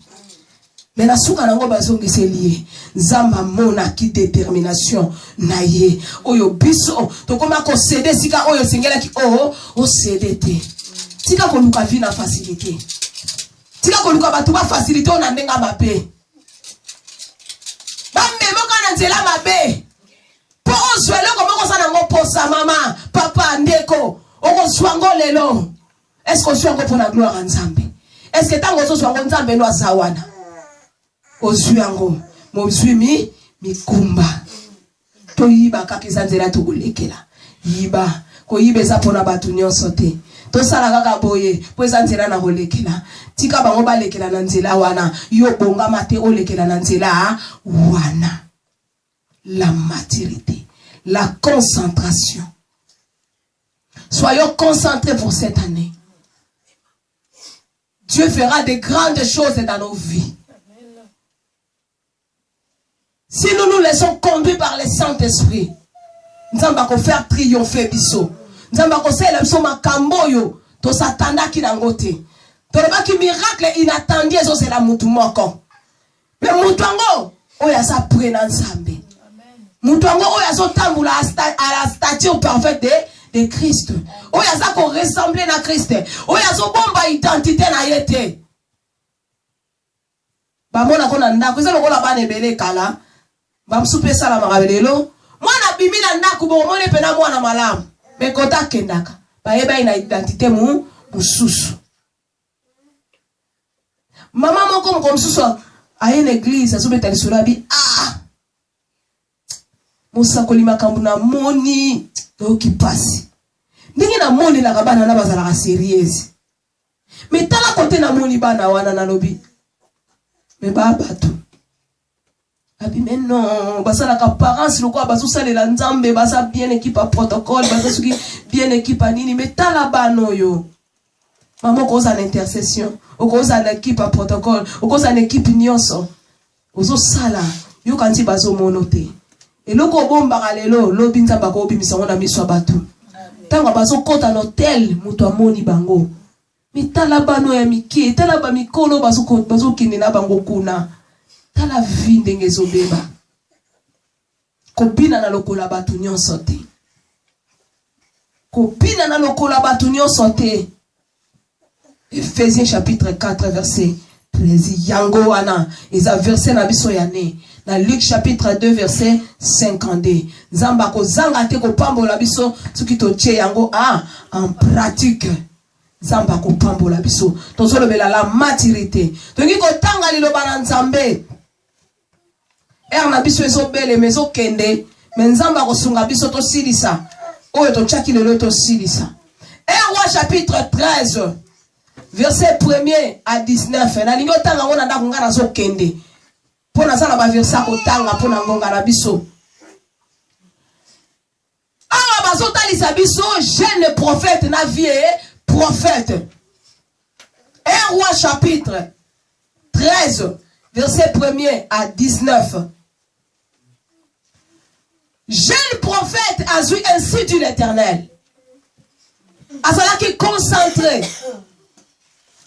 mais na suka nango bazongiseli nzamba mona ki détermination na ye oyo biso to koma ko céder sika oyo singela ki o céder te tika ko luka vi na facilité tika ko luka batu ba facilité on ndenga mabe ba memo kana nzela mabe po ozwelo ko moko sana ngo posa mama papa ndeko oko swango lelo est-ce que swango pour la gloire en nzambe est-ce que tango so swango nzambe no azawana ozwango mozwimi mikumba to yiba kakisa nzela to kolekela yiba ko yibeza pona batu nyonso te to sala kaka boye po eza nzela na kolekela tika bango balekela na nzela wana yo bonga mate olekela na nzela wana la maturité, la concentration. Soyons concentrés pour cette année. Dieu fera de grandes choses dans nos vies. Si nous nous laissons conduire par le Saint-Esprit, nous allons faire triompher biso. Nous allons faire le makamboyo. To satanda ki nangote. To leba ki miracle inattendu eso c'est la mutu moko. Mais mutu ango oya sa prena nzambe. Mutu ango oya so tambula à la stature parfaite de Christ. Oya sa ko ressembler na Christ. Oya so bomba identité na yete. Ba mona ko na ndako ezelo ko la bana ebele kala. Ba msupe sala makabelelo. Mwana bimi na ndako bo mone pena mwana malamu. Me kota kendaka. Baeba ina identité mususu. Maman moko mko mususu a une église azobeta lisolo bi musakoli makambo na moni oki pasi. Ndenge na moni la kabana na bazala sérieuse. Mais tala côté na moni bana wana na lobi. Mais baba tu. Abi mais non, basala ka parents loko bazo salela nzambe basa bien équipe à protocole, basa suki bien équipe à nini, mais tala bano yo. Maman cause en intercession, o cause en équipe à protocole, o cause en équipe nyonso. Ozo sala, yo kanti bazo monote. Et loko bomba lelo, lobi nzamba ko bimisa ngona miswa batu. Tanga bazo kota l'hôtel, muto amoni bango. Mais tala bano ya miki, tala ba mikolo bazo kinde na bango kuna. Tala vie ndenge zobeba. Kopina na lokola batu nyonso te. Kopina na lokola batu nyonso te. Ephésiens chapitre 4 verset 13. Yango wana eza verset na biso ya ne. Na Luc chapitre 2 verset 52. Nzamba ko zanga te ko pambola biso soki to tie yango en pratique. Nzamba ko pambola biso. Tozolobela la maturité. Tongi ko tanga liloba na Nzambe. Na biso ezo bele mezo kende menzamba ko sunga biso to silisa oyo to chaki lelo to silisa. Roi chapitre 13 verset 1er à 19 na lingo tanga ngona ndako ngana zo kende pona sala ba verset ko tanga pona ngonga na biso bazo talisa biso jeune prophète na vie prophète. Roi chapitre 13 verset 1er à 19. Jeune prophète a vu ainsi dit l'Éternel. À cela qui est concentré.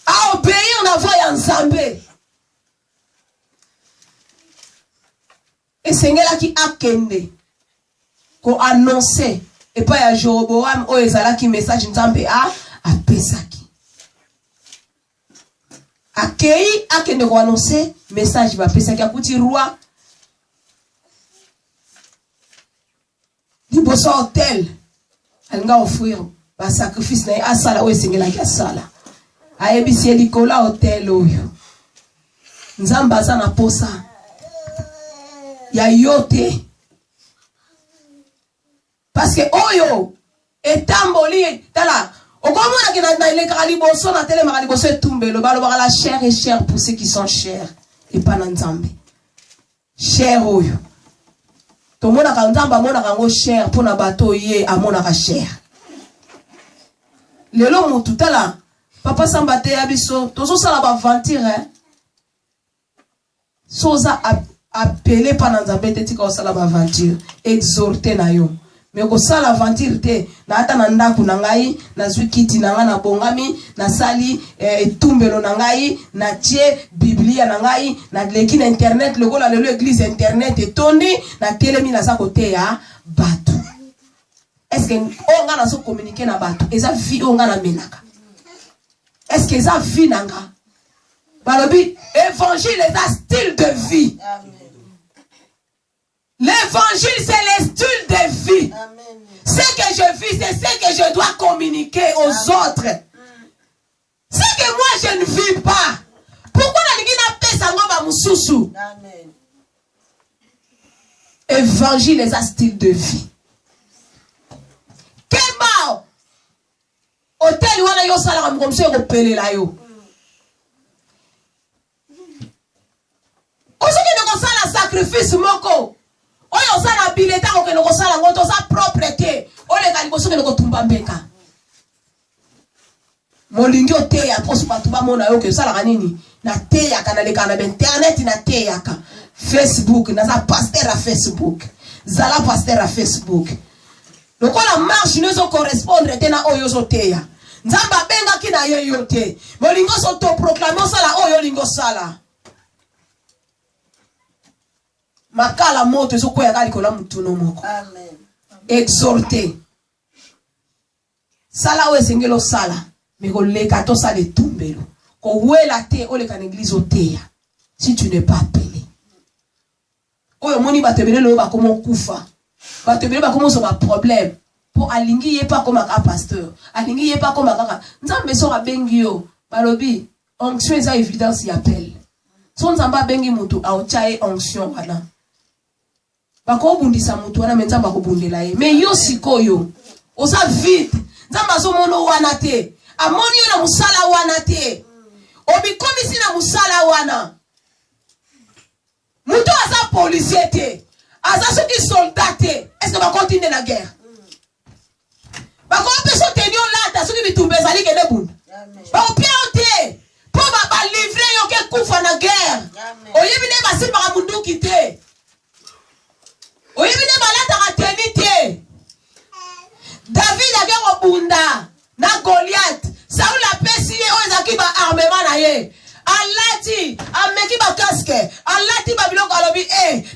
À obéir en voie en Zambé. Et c'est là qui a kende. Qu'on annonçait. Et pas à Jéroboam, ou ezala qui message Nzambé a pesaki. Accueilli, a kende ko annoncer message va pesaki a kuti roi. Liboso hôtel. Alinga offrir ba sacrifice na asala o esengela ki asala. Ayebisi elikola hôtel oyo. Nzamba za na posa. Ya yote. Parce que oyo etamboli tala okomona ki na ile kaliboso na tele makaliboso etumbelo balo ba la chair et chair pour ceux qui sont chers et pas na Nzambe. Cher oyo. Tomona ka Nzamba mona kango cher pona bato ye amona ka cher. Lelo mutu tala papa sambate ya biso tozo sala ba aventure hein. Soza appelé par Nzambe te tika sala ba aventure exhorter na yo. Mais ko sala aventure te na ata na ndaku na ngai na zwikiti na ngana bongami na sali etumbelo na ngai na tie biblia na ngai na leki na internet lokola lelo église internet etondi na telemi na sa côté ya batu. Est-ce que on ngana so communiquer na batu eza vie on ngana menaka. Est-ce que eza vie nanga? Balobi évangile est un style de vie. Amen. L'évangile, c'est le style de vie. Amen. Ce que je vis, c'est ce que je dois communiquer aux autres. Ce que moi, je ne vis pas. Pourquoi Amen. Évangile est un style de vie. Kemba hôtel wana yo sala comme ça repele la yo. Ozo que ne sala sacrifice moko. Oyo osala bileta ko keno kosala ngoto sa propre te. Ole ka liboso keno kotumba mbeka. Molingi oteya poso batu ba mona yo ke osala kanini na teya kana le kana internet na teya ka Facebook na za pasteur à Facebook. Zala pasteur à Facebook. Donc la marche ne zo correspondre te na oyo zo teya. Nzamba benga kina ye yote. Molingo so to proclamer sala oyo lingo sala. Makala moto zo koya kali kola mutuno moko. Amen. Exhorter. Sala o esengelo sala. Mais ko leka to sala tumbelo. Ko wela te o leka l'église oteya. Si tu n'es pas appelé. Oyo moni batebele lo ba komo kufa. Batebele ba komo so ba problème. Pour alingi ye pas comme un pasteur. Alingi ye pas comme un kaka. Nzambe so ra bengi yo. Balobi onction eza évidence y appelle. So nzamba bengi mutu a ochae onction wana. Bako bundisa mutu wana nzamba ko bundela ye. Mais yo sikoyo. Osa vite. Nzamba so mono wana te. Amoni yo na musala wana te. Obi komisi na musala wana. Mutu asa policier te. Asa soki soldat te. Est-ce que va continuer la guerre? Bako peso tenio lata soki bitumbe zali kene bunda. Bako piaote. Po ba livrer yo ke kufa na guerre. Oyebine ba simba ka munduki te. Oyebine ba lata ka teni te. David a guerre bunda na Goliath. Saul a pesi ye o ezaki ba armement na ye. Alati ameki ba casque. Alati ba biloko alobi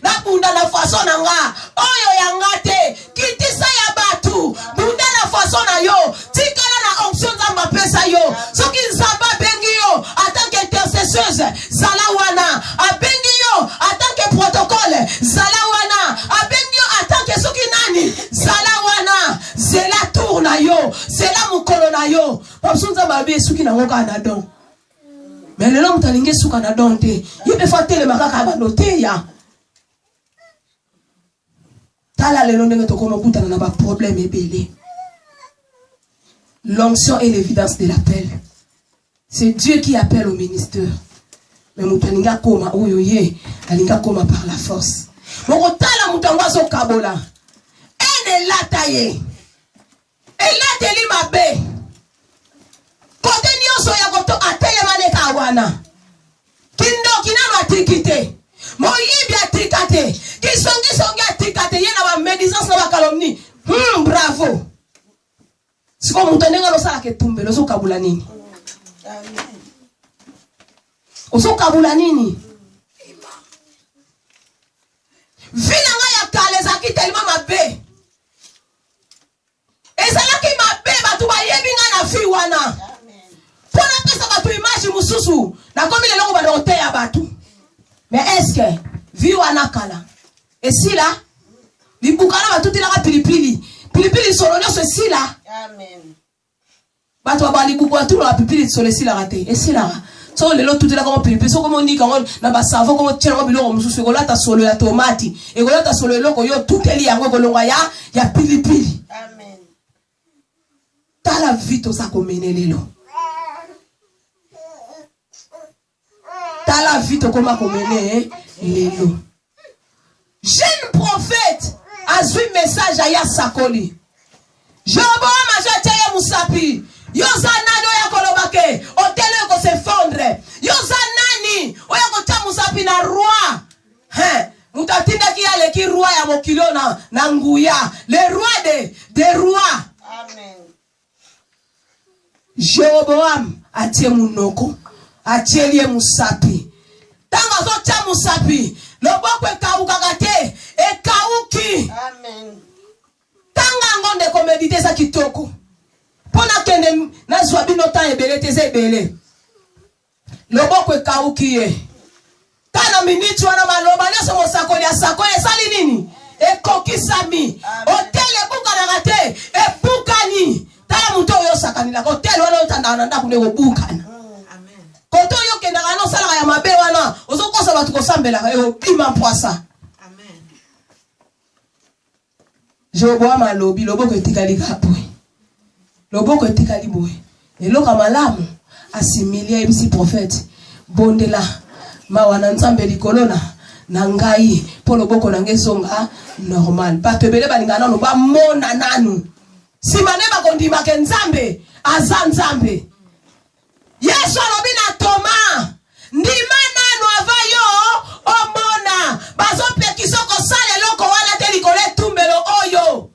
na bunda na façon na nga. Oyo ya ngate. Kitisa ya batu. Bunda na façon na yo. Tikala na onction nzamba pesa yo. Soki nzamba bengi yo en tant qu'intercesseuse. Zalawana. Abengi yo en tant que protocole. Zalawana. Abengi yo en tant que soki nani. Zalawana. Zela tour na yo. Zela mukolo na yo. Onction nzamba be soki na ngoka na don. Mais le long talingue souka na donte. Il peut faire tele makaka banote ya. Tala le long de to kono kuta na ba problème ebele. L'onction est l'évidence de l'appel. C'est Dieu qui appelle au ministère. Mais mutalinga koma oyo ye, alinga koma par la force. Moko tala mutangwa so kabola. Ene lataye. Elateli mabe. Kote nyoso ya koto atele maneka wana. Kindo kinano atikite. Moyibi atikate. Kisongi atikate. Yena wa médisance na wa calomnie. Bravo. Siko mutanenga losala ke tumbe. Loso kabula nini? Oso kabula nini? Vina nga ya kale zaki telima mabe. Ezalaki mabe batu bayebi nga na fi wana. Pona pesa batu image mususu na komi le longo ba rote ya batu. Mais est-ce que vi wana kala et si là libukana batu tilaka pilipili solo nyoso si là amen batu ba libuku batu la pilipili solo si la raté et si là so le lo tutela comme pilipili so comme ni kango na ba savon comme tchelo biloko mususu ko lata solo ya tomati e ko lata solo eloko yo tuteli yango ko longa ya pilipili amen tala vito sa komene lelo. Tala vite comment komene lelo. Jeune prophète a su message à Yasakoli. Joboam a jeté Moussapi. Yozanani oya kolobake. Hôtel ko s'effondre. Yozanani oya ko Moussapi na roi. Mutatinda ki ale ki roi ya mokilo na nguya. Le roi des rois. Amen. Joboam a tie munoko. Atielie Moussapi. Tanga zo tia Moussapi. Loboko ekauka kate. Ekauki. Amen. Tanga ngonde komedite sa kitoko. Pona kende na zwabi nota ebele teze ebele. Loboko ekauki ye. Tana miniti wana maloba nyoso mosakoli ya sakoli esali nini? Ekokisami. Hotel ebuka na kate. Ebukani. Tala muto yo sakani la hotel wana otanda nanda kune obukana. Koto yo kenda kano sala ya mabe wana ozo kosa batu ko sambela yo bima poisa. Amen. Joboam alobi loboko etikali kapoe. Loboko etikali boye. Eloka malamu asimilia ebisi prophète bondela mawana nzambe likolona nangai pour le boko nangezonga normal bato ebele balingana no ba mona nanu simane bakondima ke nzambe aza nzambe Yesu alobi na Toma ndima nanu avayo omona bazo pekisa ko sale loko wana te likole tumbelo oyo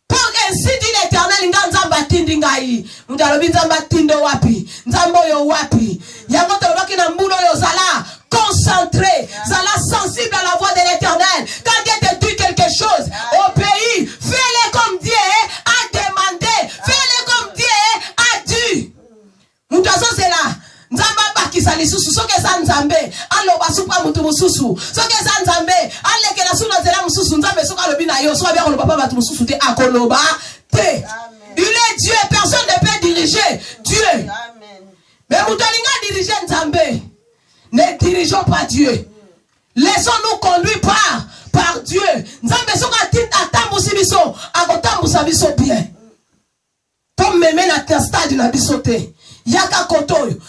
pour ainsi dit l'Éternel nzamba tindi ngai mutalobi nzamba tindo wapi nzambo yo wapi yango tolobaki na mbulo yo zala concentré, zala sensible à la voix de l'Éternel. Quand Dieu te dit quelque chose au pays, fais-le comme Dieu a demandé, fais-le comme Dieu a dit. Mutazo c'est là. Nzamba bakisa lisusu soke za nzambe aloba supa mutu mususu soke za nzambe aleke na suna zela mususu nzambe soka alobi na yo so bia ko papa batu mususu te akoloba te. Il est Dieu, personne ne peut diriger Dieu. Mais mutalinga diriger nzambe. Ne dirigeons pas Dieu. Laissons-nous conduire par Dieu. Nzambe soka atambu sibiso akotambu sabiso bien. Tom meme na stade na bisote. Yaka kotoyo.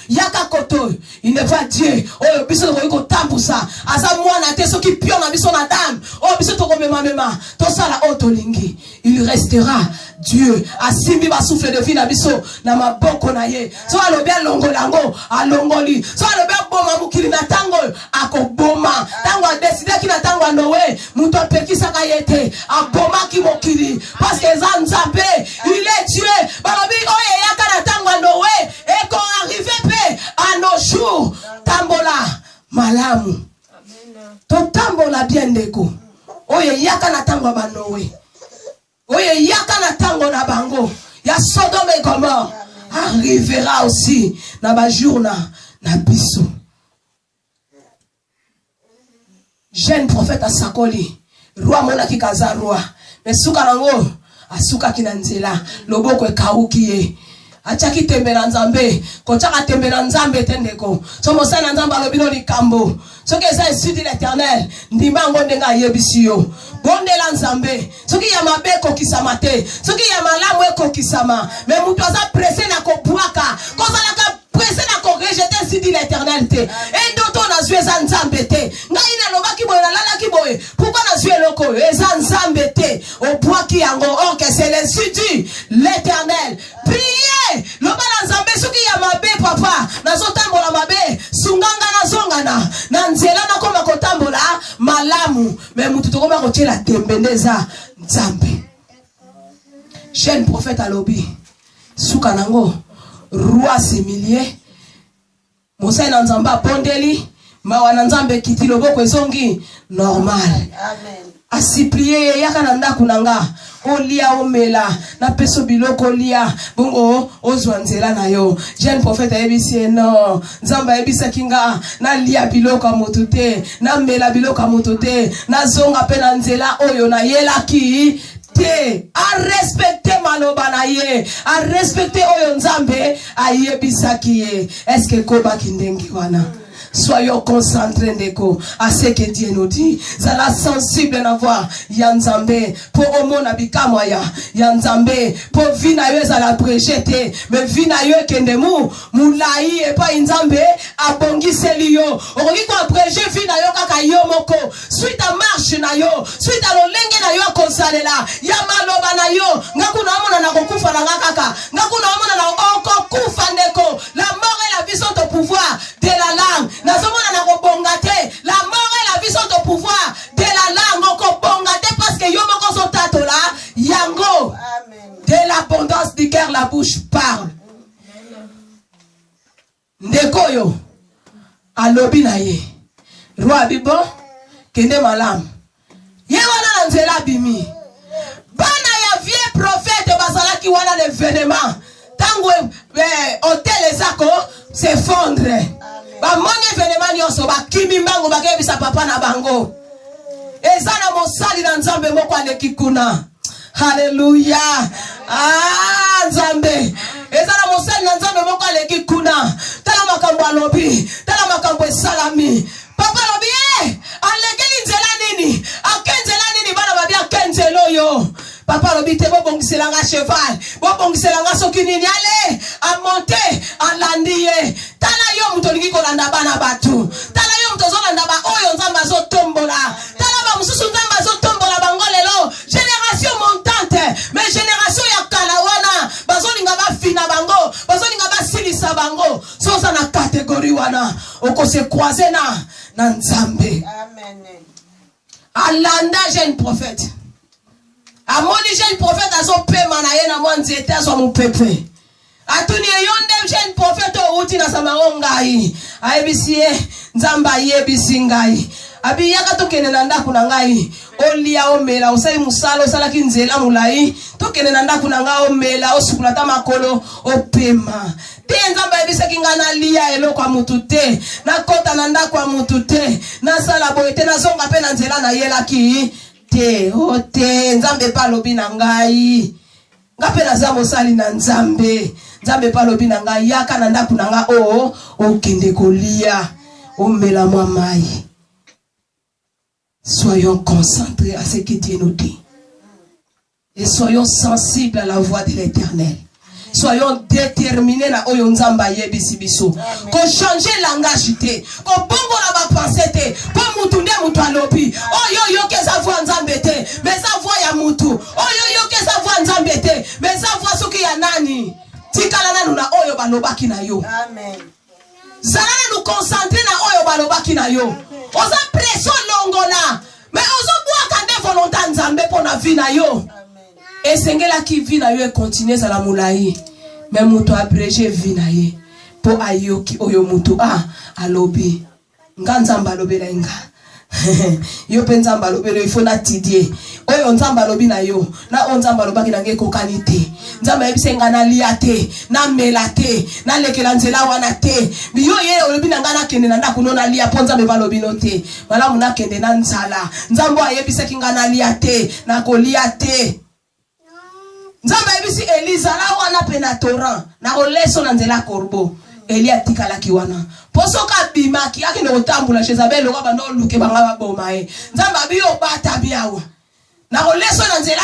Il n'est pas Dieu. Oh, biso ko tambu sa. Asa mwana te soki pion na biso na dame. Oh, biso to ko mema. To sala otolingi. Il restera Dieu. Asimbi ba souffle de vie na biso na maboko na ye. So alobi alongolango alongoli. So alobi boma mukili na tango akoboma. Tango a décidé ki na tango Noé muto pekisa ka yete aboma ki mokili parce que Nzambe il est Dieu. Balobi oye yaka na tango Noé et qu'on arrive à nos jours tambola malamu. To tambola bien ndeko. Oye yaka na tango ba Noé. Oye yaka na tango na bango ya Sodome et Gomorrhe arrivera aussi na ba jour na biso. Jeune prophète a sakoli roi mona ki kaza roi mais suka nango asuka kinanzela loboko ekaukie achaki tembela nzambe kochaka tembela nzambe tendeko somo sana nzambe alobino likambo soki eza esudi l'Éternel ndima ngo ndenga yebisi yo bondela nzambe soki ya mabe kokisama te soki ya malamu ekokisama mais mutu aza pressé na kobwaka kozalaka pressé na ko rejeter esudi l'Éternel te endoto na zwe za nzambe te ngai na lobaki boye na lalaki boye pourquoi na zwe loko eza nzambe te obwaki yango or que c'est l'esudi l'Éternel. Priez loba na nzambe soki ya mabe papa nazotambola mabe sunganga nazongana na nzela nakoma kotambola malamu mais mutu tokoma kotiela tembendeza nzambe. Jeune prophète alobi suka nango roi similie Mosai na nzamba pondeli mawa na nzambe kiti loboko ezongi normal. Amen. Asiplier yaka na ndaku nanga olia omela na peso biloko lia bongo ozwa nzela na yo. Jeune prophète ayebisi no nzamba yebisa kinga na lia biloko motute na mela biloko motute na zonga pe na nzela oyo na yelaki te a respecter maloba na ye a respecter oyo nzambe ayebisaki ye. Est-ce que koba kindengi wana? Soyons concentrés ndeko à ce que Dieu nous dit. Zala sensible na voix yanzambe pour omona bikamwa ya yanzambe pour vina yo za la prêcher mais vina yo kendemu mulai e pa nzambe abongiseli yo okoki ko prêcher vina yo kaka yo moko suite à marche na yo suite à lolenge na yo kosalela ya maloba na yo ngakuna amona na kokufa na ngakaka ngakuna amona na okokufa ndeko. La mort et la vie sont au pouvoir de la langue. La mort et la vie sont au pouvoir de la langue. Parce que yo moko so tato la yango. De l'abondance du cœur la bouche parle. Ndeko yo alobi na ye roi bibo kende malam ye wana na nzela bimi bana ya vieux prophète basalaki wana l'événement tango hôtel ezako s'effondre. Ba moni événement nyonso ba kimi mbango ba kebisa papa na bango. Eza na mosali na nzambe moko aleki kuna. Hallelujah. Ah nzambe. Eza na mosali na nzambe moko aleki kuna. Tala makambo alobi, tala makambo esalami. Papa lobi alekeli nzela nini? Akenzela nini bana babi akenzelo yo. Papa lobi te bo bongiselanga cheval, bo bongiselanga soki nini ale a monter a landier. Tala yo mutolingi ko landa bana batu. Tala yo mutozolanda ba oyo nzamba zo se croiser na nzambe. Amen. Alanda jeune prophète. Amoni jeune prophète azo pema na ye na mwanzete azo mupepe. Atuni yonde jeune prophète outi na samarongai. Ayebisie nzamba yebisi ngai. Abi yaka tokene na ndaku na ngai. Olia omela osali musala osala kinzela mulai. Tokene na ndaku na ngai omela osukula ta makolo opema. Te nzamba yebise kingana lia elo kwa mutu te. Na kota na ndaku kwa mutu te. Na sala boyete na zonga pe na nzela na yela ki. Te o te nzambe pa lobi na ngai. Ngape na zamo sali na nzambe. Nzambe pa lobi na ngai yaka na ndaku na ngai o kende kolia. Omela mwa mai. Soyons concentrés à ce que Dieu nous dit. Et soyons sensibles à la voix de l'Éternel. Soyons déterminés na oyo nzamba yebisi biso. Ko changer langage te. Ko bongo na ba pensée te. Po mutu nde mutu alobi. Oyo yo ke sa voix nzambe te. Mais sa voix ya mutu. Oyo yo ke sa voix nzambe te. Mais sa voix soki ya nani. Tikala nanu na oyo balobaki na yo. Amen. Zalana nous concentrer na oyo balobaki na yo. Oza pression longola. Mais ozo boa kande volonté nzambe pona vie na yo. Et sengela ki vie na yo e continuer za la mulai. Mais muto abrégé vie na ye. Po ayo ki oyo muto alobi. Nga nzamba lobela nga. Yo pe nzamba lobela il faut na tidie. Oyo nzamba lobi na yo. Na nzamba lobaki na nge kokani te. Nzamba yebise nga na lia te. Na mela te. Na lekela nzela wana te. Biyo ye olobi na nga na kende na ndaku no na lia po nzambe balobi no te. Malamu na kende na nzala. Nzambo ayebise ki nga na lia te. Na kolia te. Nzamba yebisi Elisa la wana pe na torrent. Na oleso na nzela korbo. Elia tikala ki wana. Posoka bimaki aki no otambula Jezabel lo ba no luke banga boma e. Nzamba biyo bata biawa. Na oleso na nzela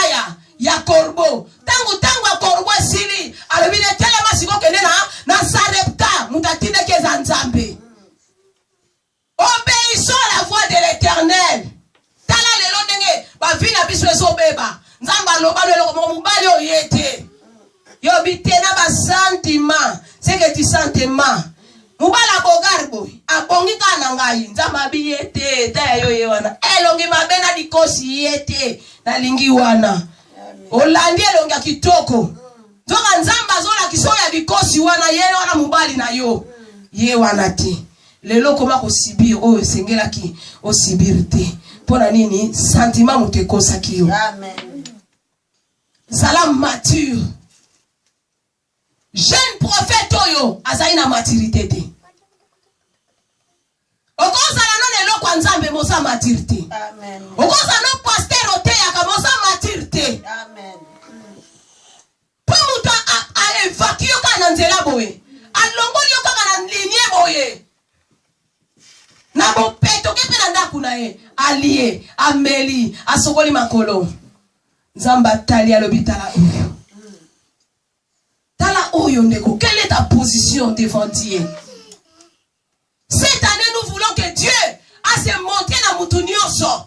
ya korbo. Tangu korbo sili. Alobine tele masiko kene na sarepta. Mutatine keza nzambe. Obéissons à la voix de l'Éternel. Tala lelo ndenge ba vina biso eso beba. Nzamba loba lo mubali oyete. Yo bitena ba sentiment. C'est que tu sentiment. Mubala bogarbo. Abongi kana ngai. Nzamba biyete. Ta yo yewana. Elongi mabena dikosi yete. Na lingi wana. Olandi elongi kitoko. Nzoka nzamba zola kisoya dikosi wana ye wana mubali na yo. Ye wana ti. Lelo koma ko sibir o sengela ki o sibirte. Pona nini sentiment mutekosa kiyo. Amen. Salam mature. Jeune prophète oyo azaina maturité te. Okoza na no lelo kwa nzambe mosa maturité. Amen. Okoza no pasteur ote ya mosa maturité. Amen. Po muta a évacuer kana nzela boye. Alongoli yo kaka na ligne boye. Na bo peto kepe na ndaku na ye. Allié, ameli, asokoli makolo. Nzamba tali alobitala oyo. Tala oyo ndeko, quelle est ta position devant Dieu? Cette année, nous voulons que Dieu a se montré na mutu nyonso.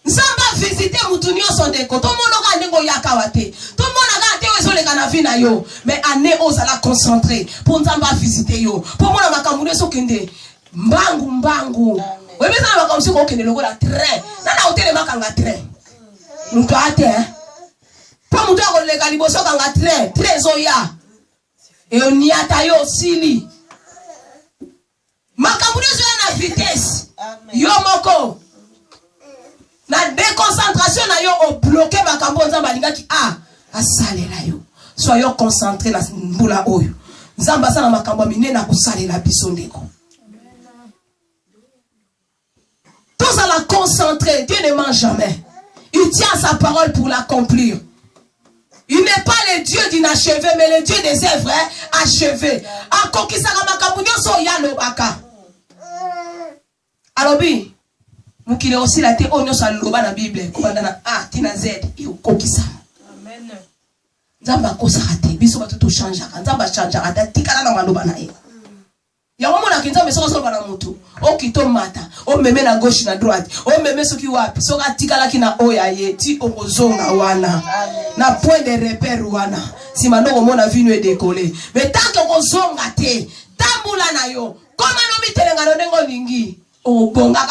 Nzamba visiter mutu nyonso ndeko. Tout le monde a ndeko yakawate. Tout le monde a gâté ozo le kanavi na yo. Mais année oza la concentrer pour nzamba visiter yo. Pour moi na makamune so kende mbangu. Wewe sana makamune so kende lokola train. Nana hotele makanga train. Mutu ate pa mutu akolega liboso kanga très oya. Et on y ata yo sili. Makamune so na vitesse. Yo moko. Na déconcentration na yo o bloqué makambo nzamba lingaki asalela yo. Soyons concentrés na mbula oyo. Nzamba sana makambo minene na kosalela biso ndeko. Tous à la concentrer, Dieu ne ment jamais. Il tient sa parole pour l'accomplir. Il n'est pas le Dieu d'inachevé, mais le Dieu des œuvres achevées. Alobi, mukile aussi la te onyo sa loba na Bible. Kubandana A, tina Z, iyo kokisa. Amen. Nzamba kosaka te, biso batuto changeaka. Nzamba changeaka te, tikala na maloba na ye. Ya wamona kinzambe soko soko na mutu. O kito mata, o meme na gauche na droite, o meme soki wapi, soka tikala kina oya ye, ti ongozonga wana. Na point de repère wana. Si manoko mona vinu e décoller. Mais tant que ongozonga te, tambula na yo, Comment nous mettons les gars dans les lingi? Oh, bon, gars,